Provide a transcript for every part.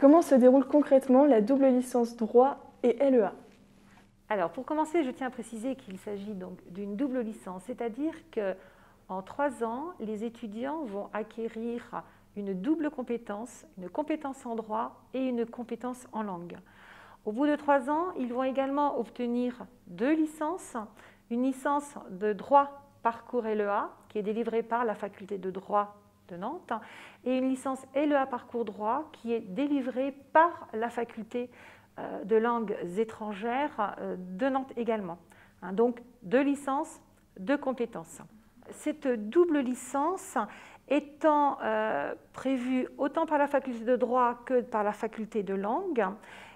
Comment se déroule concrètement la double licence droit et LEA? Alors, pour commencer, je tiens à préciser qu'il s'agit donc d'une double licence, c'est-à-dire qu'en 3 ans, les étudiants vont acquérir une double compétence, une compétence en droit et une compétence en langue. Au bout de 3 ans, ils vont également obtenir 2 licences, une licence de droit parcours LEA qui est délivrée par la faculté de droit de Nantes et une licence LEA parcours droit qui est délivrée par la faculté de langues étrangères de Nantes également. Donc 2 licences, 2 compétences. Cette double licence étant prévue autant par la faculté de droit que par la faculté de langue,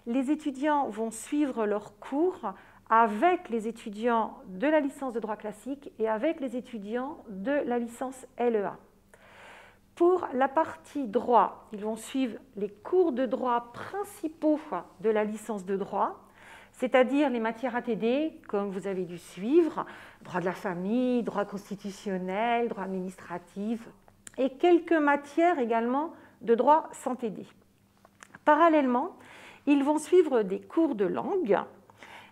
les étudiants vont suivre leurs cours avec les étudiants de la licence de droit classique et avec les étudiants de la licence LEA. Pour la partie droit, ils vont suivre les cours de droit principaux de la licence de droit, c'est-à-dire les matières ATD, comme vous avez dû suivre, droit de la famille, droit constitutionnel, droit administratif, et quelques matières également de droit sans TD. Parallèlement, ils vont suivre des cours de langue.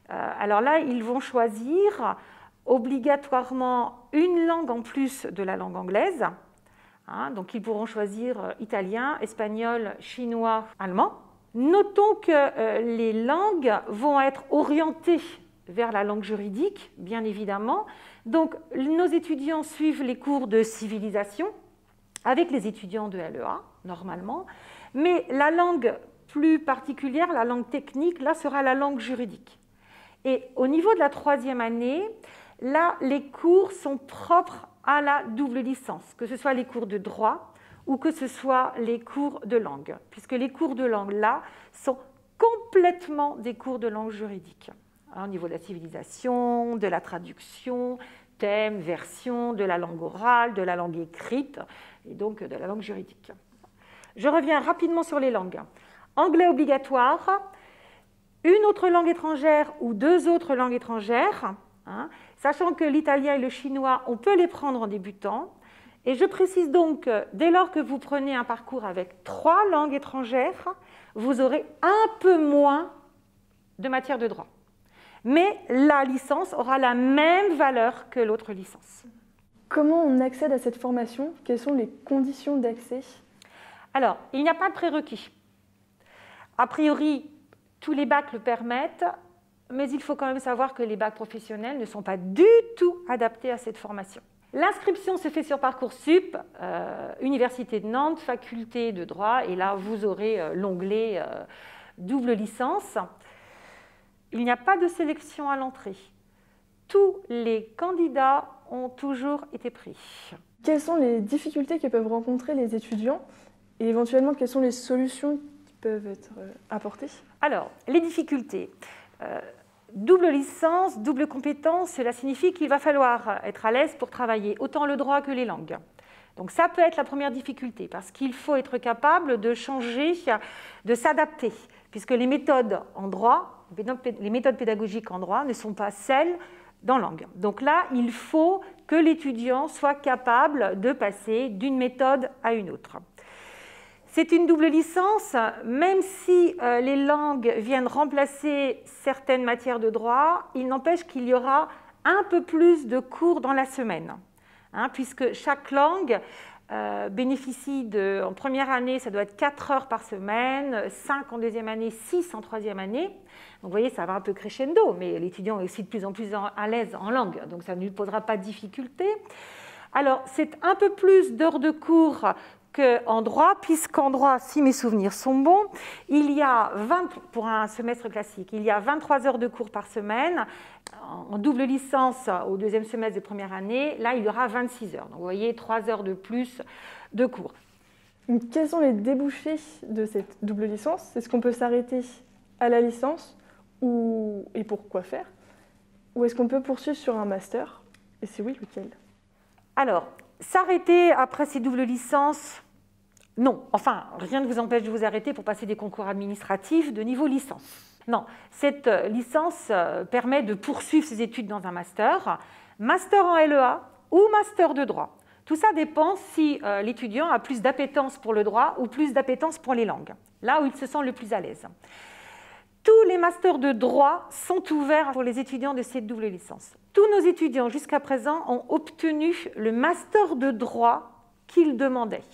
Alors là, ils vont choisir obligatoirement une langue en plus de la langue anglaise. Donc ils pourront choisir italien, espagnol, chinois, allemand. Notons que les langues vont être orientées vers la langue juridique, bien évidemment. Donc nos étudiants suivent les cours de civilisation avec les étudiants de LEA, normalement. Mais la langue plus particulière, la langue technique, là sera la langue juridique. Et au niveau de la 3e année, là, les cours sont propres à la double licence, que ce soit les cours de droit ou que ce soit les cours de langue, puisque les cours de langue, là, sont complètement des cours de langue juridique, au niveau de la civilisation, de la traduction, thème, version, de la langue orale, de la langue écrite, et donc de la langue juridique. Je reviens rapidement sur les langues. Anglais obligatoire, une autre langue étrangère ou 2 autres langues étrangères, sachant que l'italien et le chinois, on peut les prendre en débutant. Et je précise donc que dès lors que vous prenez un parcours avec 3 langues étrangères, vous aurez un peu moins de matière de droit. Mais la licence aura la même valeur que l'autre licence. Comment on accède à cette formation? Quelles sont les conditions d'accès? Alors, il n'y a pas de prérequis. A priori, tous les bacs le permettent, mais il faut quand même savoir que les bacs professionnels ne sont pas du tout adaptés à cette formation. L'inscription se fait sur Parcoursup, Université de Nantes, faculté de droit, et là vous aurez l'onglet double licence. Il n'y a pas de sélection à l'entrée. Tous les candidats ont toujours été pris. Quelles sont les difficultés que peuvent rencontrer les étudiants et éventuellement quelles sont les solutions qui peuvent être apportées? Alors, les difficultés. Double licence, double compétence, cela signifie qu'il va falloir être à l'aise pour travailler autant le droit que les langues. Donc ça peut être la première difficulté parce qu'il faut être capable de changer, de s'adapter, puisque les méthodes en droit, les méthodes pédagogiques en droit ne sont pas celles dans langue. Donc là, il faut que l'étudiant soit capable de passer d'une méthode à une autre. C'est une double licence, même si les langues viennent remplacer certaines matières de droit, il n'empêche qu'il y aura un peu plus de cours dans la semaine, puisque chaque langue bénéficie en première année, ça doit être 4 heures par semaine, 5 en 2e année, 6 en 3e année. Donc vous voyez, ça va un peu crescendo, mais l'étudiant est aussi de plus en plus à l'aise en langue, donc ça ne lui posera pas de difficulté. Alors, c'est un peu plus d'heures de cours qu'en droit, puisqu'en droit, si mes souvenirs sont bons, il y a pour un semestre classique, il y a 23 heures de cours par semaine. En double licence, au 2e semestre de première année, là, il y aura 26 heures. Donc, vous voyez, 3 heures de plus de cours. Donc, quels sont les débouchés de cette double licence? Est-ce qu'on peut s'arrêter à la licence et pour quoi faire? Ou est-ce qu'on peut poursuivre sur un master? Et si oui, lequel? Alors, s'arrêter après ces doubles licences, non. Enfin, rien ne vous empêche de vous arrêter pour passer des concours administratifs de niveau licence. Non, cette licence permet de poursuivre ses études dans un master, master en LEA ou master de droit. Tout ça dépend si l'étudiant a plus d'appétence pour le droit ou plus d'appétence pour les langues, là où il se sent le plus à l'aise. Tous les masters de droit sont ouverts pour les étudiants de cette double licence. Tous nos étudiants jusqu'à présent ont obtenu le master de droit qu'ils demandaient.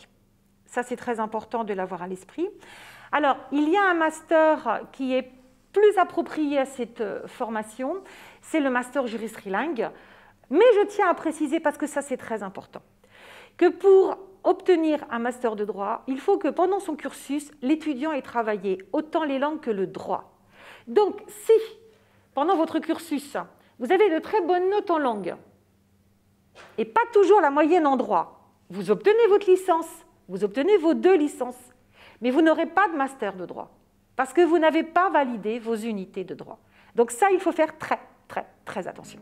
Ça, c'est très important de l'avoir à l'esprit. Alors, il y a un master qui est plus approprié à cette formation, c'est le master juris trilingue. Mais je tiens à préciser, parce que ça, c'est très important, que pour obtenir un master de droit, il faut que pendant son cursus, l'étudiant ait travaillé autant les langues que le droit. Donc, si, pendant votre cursus, vous avez de très bonnes notes en langue, et pas toujours la moyenne en droit, vous obtenez votre licence, vous obtenez vos 2 licences, mais vous n'aurez pas de master de droit, parce que vous n'avez pas validé vos unités de droit. Donc ça, il faut faire très, très, très attention.